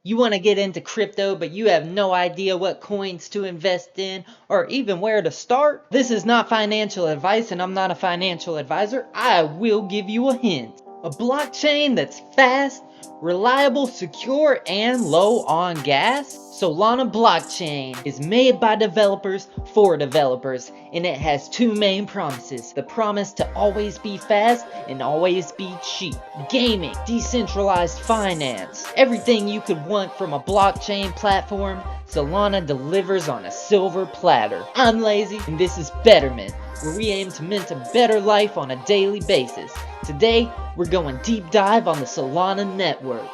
You want to get into crypto, but you have no idea what coins to invest in or even where to start? This is not financial advice, and I'm not a financial advisor. I will give you a hint. A blockchain that's fast, reliable, secure, and low on gas? Solana Blockchain is made by developers for developers, and it has two main promises. The promise to always be fast and always be cheap. Gaming, decentralized finance, everything you could want from a blockchain platform, Solana delivers on a silver platter. I'm Lazy, and this is Betterment, where we aim to mint a better life on a daily basis. Today, we're going deep dive on the Solana network.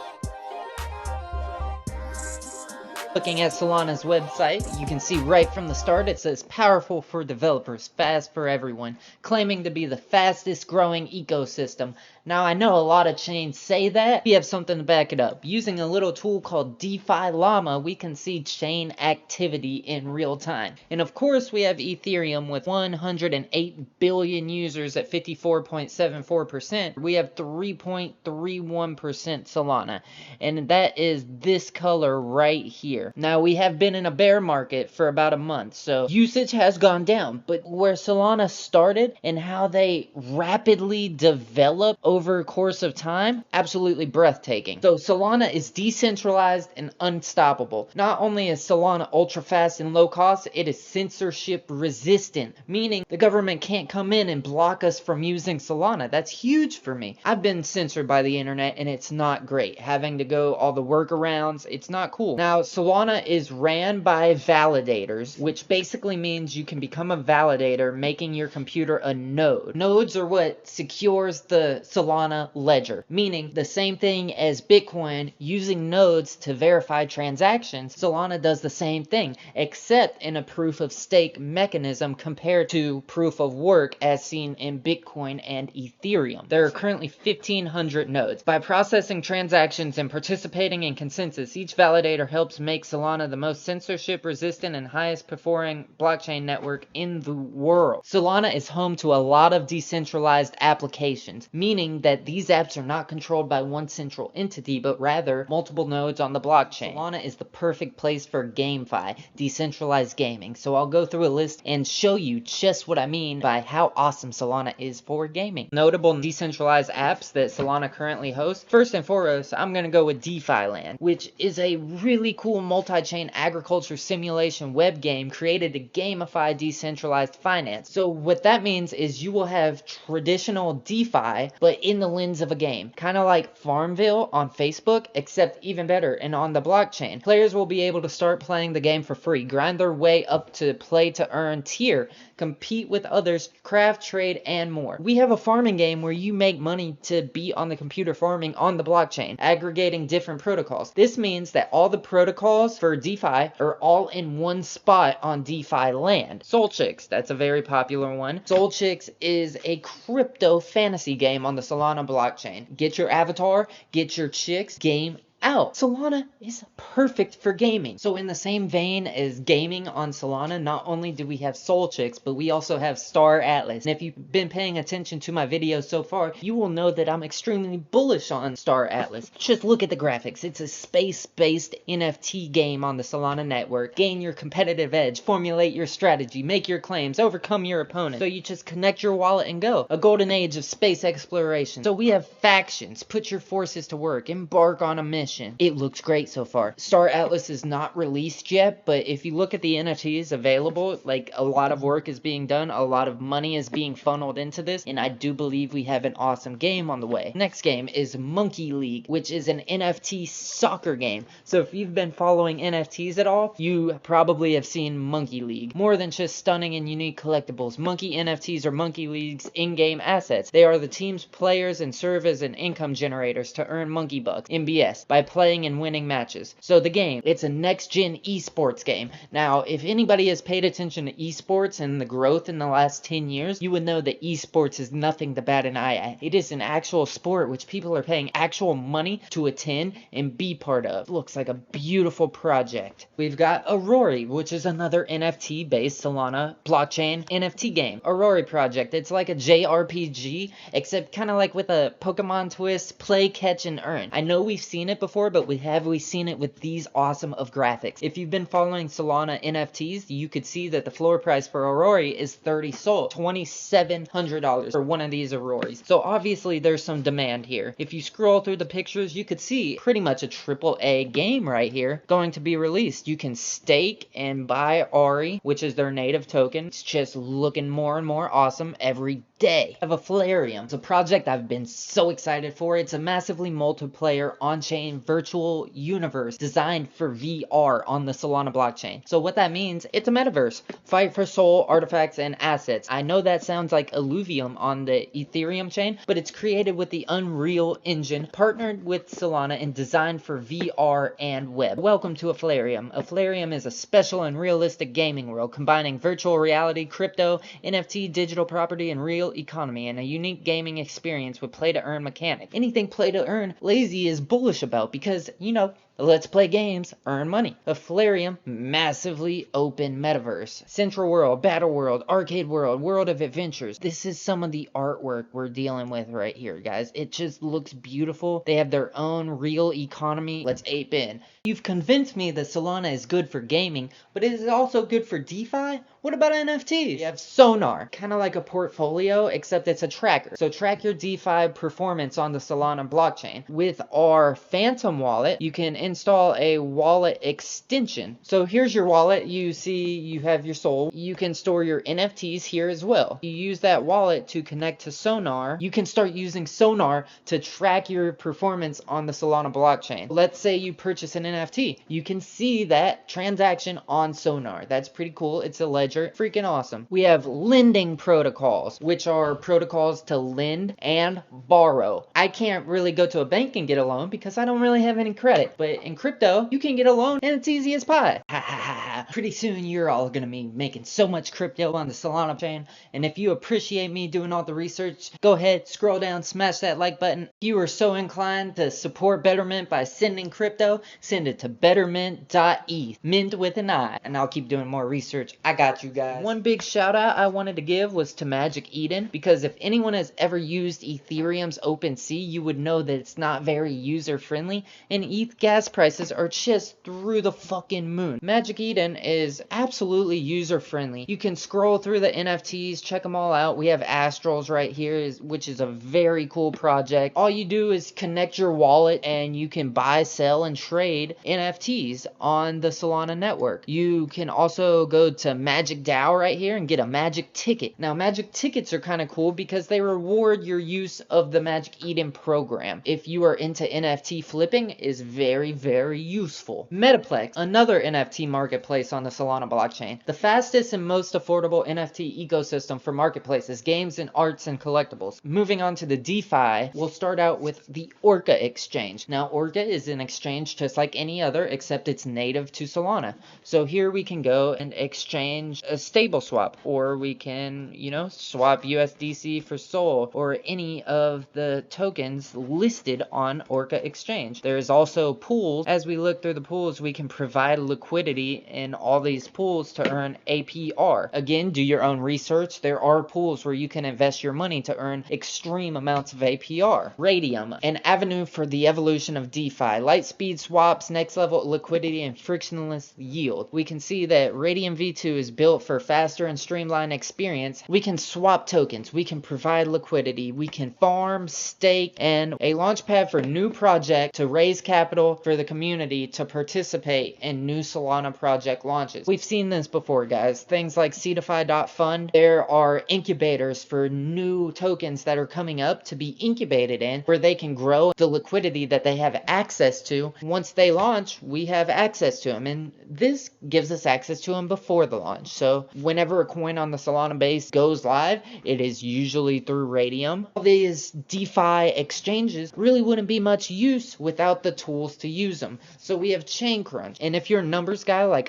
Looking at Solana's website, you can see right from the start it says powerful for developers, fast for everyone, claiming to be the fastest growing ecosystem. Now I know a lot of chains say that, we have something to back it up. Using a little tool called DeFi Llama, we can see chain activity in real time. And of course we have Ethereum with 108 billion users at 54.74%. We have 3.31% Solana, and that is this color right here. Now we have been in a bear market for about a month, so usage has gone down, but where Solana started and how they rapidly develop over a course of time, absolutely breathtaking. So Solana is decentralized and unstoppable. Not only is Solana ultra fast and low cost, it is censorship resistant, meaning the government can't come in and block us from using Solana. That's huge for me. I've been censored by the internet and it's not great. Having to go all the workarounds, it's not cool. Now Solana is ran by validators, which basically means you can become a validator, making your computer a node. Nodes are what secures the Solana ledger, meaning the same thing as Bitcoin using nodes to verify transactions. Solana does the same thing, except in a proof of stake mechanism compared to proof of work as seen in Bitcoin and Ethereum. There are currently 1,500 nodes. By processing transactions and participating in consensus, each validator helps make Solana the most censorship resistant and highest performing blockchain network in the world. Solana is home to a lot of decentralized applications, meaning that these apps are not controlled by one central entity, but rather multiple nodes on the blockchain. Solana is the perfect place for GameFi, decentralized gaming. So I'll go through a list and show you just what I mean by how awesome Solana is for gaming. Notable decentralized apps that Solana currently hosts. First and foremost, I'm going to go with DeFi Land, which is a really cool multi-chain agriculture simulation web game created to gamify decentralized finance. So what that means is you will have traditional DeFi, but in the lens of a game. Kind of like Farmville on Facebook, except even better and on the blockchain. Players will be able to start playing the game for free, grind their way up to play to earn tier, compete with others, craft, trade, and more. We have a farming game where you make money to be on the computer farming on the blockchain, aggregating different protocols. This means that all the protocols for DeFi are all in one spot on DeFi Land. Solchix, that's a very popular one. Solchix is a crypto fantasy game on the Solana blockchain. Get your avatar, get your chicks, game out. Solana is perfect for gaming. So in the same vein as gaming on Solana, not only do we have Solchix, but we also have Star Atlas. And if you've been paying attention to my videos so far, you will know that I'm extremely bullish on Star Atlas. Just look at the graphics. It's a space-based NFT game on the Solana network. Gain your competitive edge, formulate your strategy, make your claims, overcome your opponent. So you just connect your wallet and go. A golden age of space exploration. So we have factions. Put your forces to work. Embark on a mission. It looks great so far. Star Atlas is not released yet, but if you look at the NFTs available, like a lot of work is being done, a lot of money is being funneled into this, and I do believe we have an awesome game on the way. Next game is Monkey League, which is an NFT soccer game. So if you've been following NFTs at all, you probably have seen Monkey League. More than just stunning and unique collectibles, Monkey NFTs are Monkey League's in-game assets. They are the team's players and serve as an income generators to earn Monkey Bucks, MBS, by playing and winning matches. So the game, it's a next-gen esports game. Now, if anybody has paid attention to esports and the growth in the last 10 years, you would know that esports is nothing to bat an eye at. It is an actual sport which people are paying actual money to attend and be part of. It looks like a beautiful project. We've got Aurora, which is another NFT-based Solana blockchain NFT game. Aurora project, it's like a JRPG, except kind of like with a Pokemon twist, play, catch, and earn. I know we've seen it before before, but have we seen it with these awesome of graphics? If you've been following Solana NFTs, you could see that the floor price for Aurora is 30 Sol, $2,700 for one of these Auroras. So obviously there's some demand here. If you scroll through the pictures, you could see pretty much a AAA game right here going to be released. You can stake and buy Ari, which is their native token. It's just looking more and more awesome every day. I have Aflarium. It's a project I've been so excited for. It's a massively multiplayer on-chain virtual universe designed for VR on the Solana blockchain. So what that means, it's a metaverse. Fight for soul, artifacts, and assets. I know that sounds like Illuvium on the Ethereum chain, but it's created with the Unreal Engine, partnered with Solana, and designed for VR and web. Welcome to Aflarium. Aflarium is a special and realistic gaming world combining virtual reality, crypto, NFT, digital property, and real economy, and a unique gaming experience with play-to-earn mechanic. Anything play-to-earn, Lazy is bullish about because, you know, let's play games, earn money. Aflarium, massively open metaverse. Central World, Battle World, Arcade World, World of Adventures. This is some of the artwork we're dealing with right here, guys. It just looks beautiful. They have their own real economy. Let's ape in. You've convinced me that Solana is good for gaming, but is it also good for DeFi? What about NFTs? You have Sonar, kind of like a portfolio, except it's a tracker. So track your DeFi performance on the Solana blockchain. With our Phantom wallet, you can install a wallet extension. So here's your wallet. You see you have your Sol. You can store your NFTs here as well. You use that wallet to connect to Sonar. You can start using Sonar to track your performance on the Solana blockchain. Let's say you purchase an NFT. You can see that transaction on Sonar. That's pretty cool. It's a ledger. Freaking awesome. We have lending protocols, which are protocols to lend and borrow. I can't really go to a bank and get a loan because I don't really have any credit. But in crypto, you can get a loan and it's easy as pie. Ha ha ha ha. Pretty soon you're all gonna be making so much crypto on the Solana chain. And if you appreciate me doing all the research, go ahead, scroll down, smash that like button. If you are so inclined to support Betterment by sending crypto, send it to bettermint.eth. Mint with an I. And I'll keep doing more research. I got you guys. One big shout out I wanted to give was to Magic Eden, because if anyone has ever used Ethereum's OpenSea, you would know that it's not very user friendly, and ETH gas prices are just through the fucking moon. Magic Eden is absolutely user friendly. You can scroll through the NFTs, check them all out. We have Astrals right here, which is a very cool project. All you do is connect your wallet and you can buy, sell, and trade NFTs on the Solana network. You can also go to Magic DAO right here and get a magic ticket. Now magic tickets are kind of cool because they reward your use of the Magic Eden program. If you are into NFT flipping, is very, very useful. Metaplex, another NFT marketplace on the Solana blockchain. The fastest and most affordable NFT ecosystem for marketplaces, games, and arts and collectibles. Moving on to the DeFi, we'll start out with the Orca Exchange. Now Orca is an exchange just like any other, except it's native to Solana. So here we can go and exchange a stable swap, or we can, you know, swap USDC for Sol, or any of the tokens listed on Orca Exchange. There is also pools. As we look through the pools, we can provide liquidity in all these pools to earn APR. Again, do your own research. There are pools where you can invest your money to earn extreme amounts of APR. Radium, an avenue for the evolution of DeFi. Light speed swaps, next level liquidity, and frictionless yield. We can see that Radium V2 is built for faster and streamlined experience. We can swap tokens. We can provide liquidity. We can farm, stake, and a launchpad for new project to raise capital for the community to participate in new Solana project launches. We've seen this before, guys. Things like Seedify.fund. There are incubators for new tokens that are coming up to be incubated in, where they can grow the liquidity that they have access to. Once they launch, we have access to them, and this gives us access to them before the launch. So whenever a coin on the Solana base goes live, it is usually through Radium. All these DeFi exchanges really wouldn't be much use without the tools to use them. So we have Chain Crunch, and if you're a numbers guy like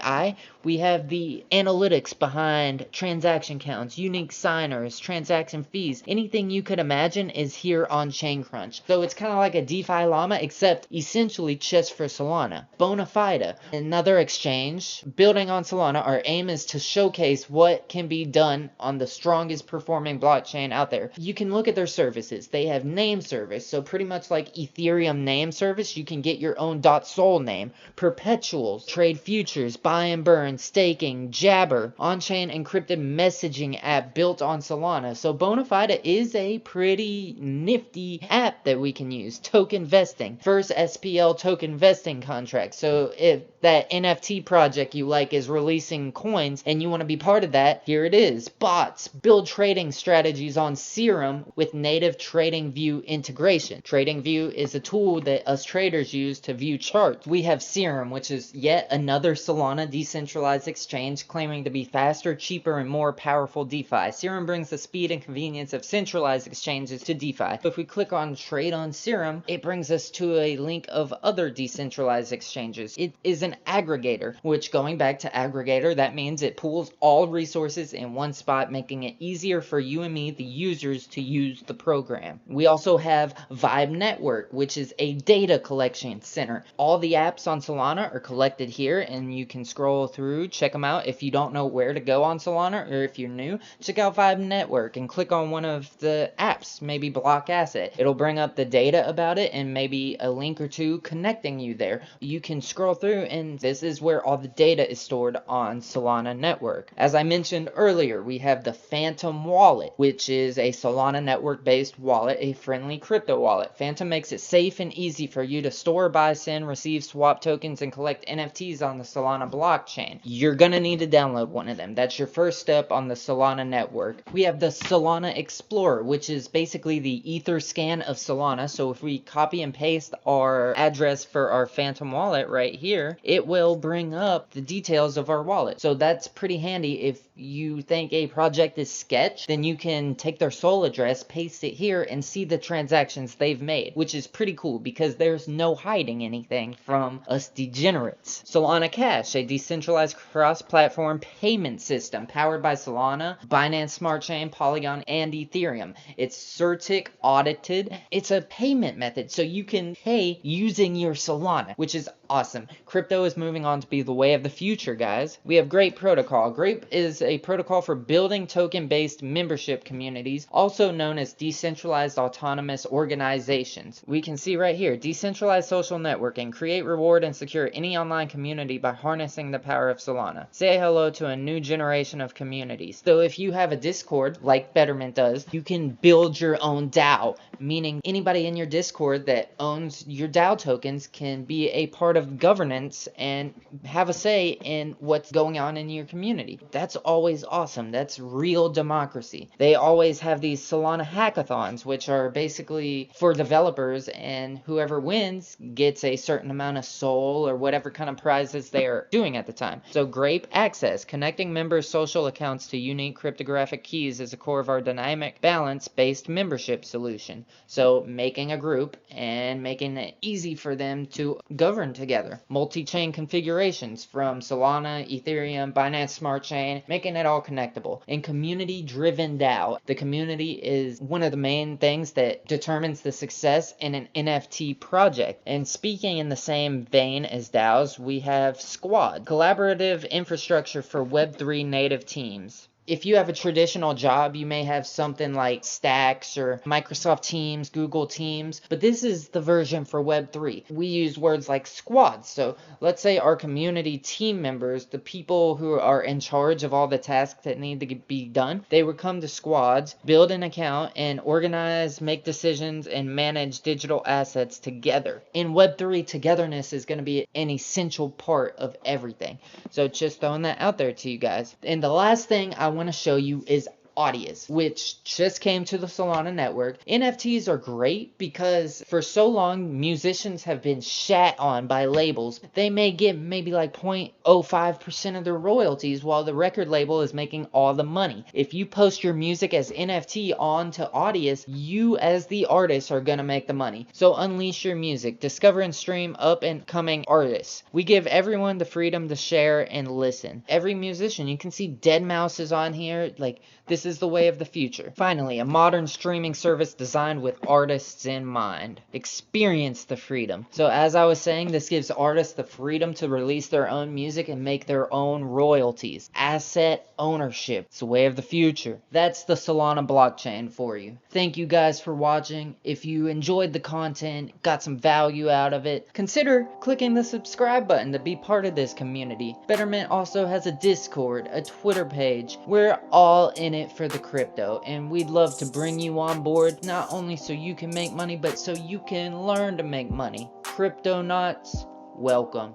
we have the analytics behind transaction counts, unique signers, transaction fees. Anything you could imagine is here on Chain Crunch. So it's kind of like a DeFi llama, except essentially just for Solana. Bonafide, another exchange building on Solana. Our aim is to showcase what can be done on the strongest performing blockchain out there. You can look at their services. They have name service, so pretty much like Ethereum name service, you can get your own .sol name. Perpetuals, trade futures, buy and burn, staking, Jabber, on-chain encrypted messaging app built on Solana. So Bonafide is a pretty nifty app that we can use. Token vesting, first SPL token vesting contract. So if that NFT project you like is releasing coins and you want to be part of that, here it is. Bots, build trading strategies on Serum with native TradingView integration. TradingView is a tool that us traders use to view charts. We have Serum, which is yet another Solana decentralized exchange claiming to be faster, cheaper, and more powerful DeFi. Serum brings the speed and convenience of centralized exchanges to DeFi. If we click on Trade on Serum, it brings us to a link of other decentralized exchanges. It is an aggregator, which, going back to aggregator, that means it pools all resources in one spot, making it easier for you and me, the users, to use the program. We also have Vibe Network, which is a data collection center. All the apps on Solana are collected here, and you can scroll through, check them out. If you don't know where to go on Solana, or if you're new, check out Vibe Network and click on one of the apps, maybe Block Asset. It'll bring up the data about it and maybe a link or two connecting you there. You can scroll through, and this is where all the data is stored on Solana Network. As I mentioned earlier, we have the Phantom Wallet, which is a Solana Network-based wallet, a friendly crypto wallet. Phantom makes it safe and easy for you to store, buy, send, receive, swap tokens, and collect NFTs on the Solana blockchain. You're gonna need to download one of them. That's your first step on the Solana network. We have the Solana Explorer, which is basically the Etherscan of Solana. So if we copy and paste our address for our Phantom wallet right here, it will bring up the details of our wallet. So that's pretty handy. If you think a project is sketch, then you can take their SOL address, paste it here, and see the transactions they've made, which is pretty cool because there's no hiding anything from us degenerates. Solana Cash, a decentralized cross-platform payment system powered by Solana, Binance Smart Chain, Polygon, and Ethereum. It's CertiK audited. It's a payment method, so you can pay using your Solana, which is awesome. Crypto is moving on to be the way of the future, guys. We have Grape Protocol. Grape is a protocol for building token-based membership communities, also known as decentralized autonomous organizations. We can see right here, decentralized social networking, create, reward, and secure any online community by harnessing the power of Solana. Say hello to a new generation of communities. So if you have a Discord, like Betterment does, you can build your own DAO, meaning anybody in your Discord that owns your DAO tokens can be a part of governance and have a say in what's going on in your community. That's always awesome. That's real democracy. They always have these Solana Hackathons, which are basically for developers, and whoever wins gets a certain amount of SOL or whatever kind of prizes they are doing at the time. So Grape Access, connecting members' social accounts to unique cryptographic keys is a core of our dynamic balance-based membership solution. So making a group and making it easy for them to govern together. Multi-chain configurations from Solana, Ethereum, Binance Smart Chain, making it all connectable. And community-driven DAO. The community is one of the main things that determines the success in an NFT project. And speaking in the same vein as DAOs, we have Squad, collaborative infrastructure for Web3 native teams. If you have a traditional job, you may have something like Stacks or Microsoft Teams, Google Teams, but this is the version for Web3. We use words like squads. So let's say our community team members, the people who are in charge of all the tasks that need to be done, they would come to squads, build an account, and organize, make decisions, and manage digital assets together. In Web3, togetherness is going to be an essential part of everything. So just throwing that out there to you guys. And the last thing I want to show you is Audius, which just came to the Solana network. NFTs are great because for so long musicians have been shat on by labels. They may get maybe like 0.05% of their royalties while the record label is making all the money. If you post your music as NFT onto Audius, you as the artist are gonna make the money. So unleash your music, discover and stream up and coming artists. We give everyone the freedom to share and listen. Every musician, you can see deadmau5 is on here. Like, this is the way of the future. Finally, a modern streaming service designed with artists in mind. Experience the freedom. So as I was saying, this gives artists the freedom to release their own music and make their own royalties. Asset ownership. It's the way of the future. That's the Solana blockchain for you. Thank you guys for watching. If you enjoyed the content, got some value out of it, consider clicking the subscribe button to be part of this community. Betterment also has a Discord, a Twitter page. We're all in it for the crypto, and we'd love to bring you on board, not only so you can make money, but so you can learn to make money. Crypto nuts, welcome.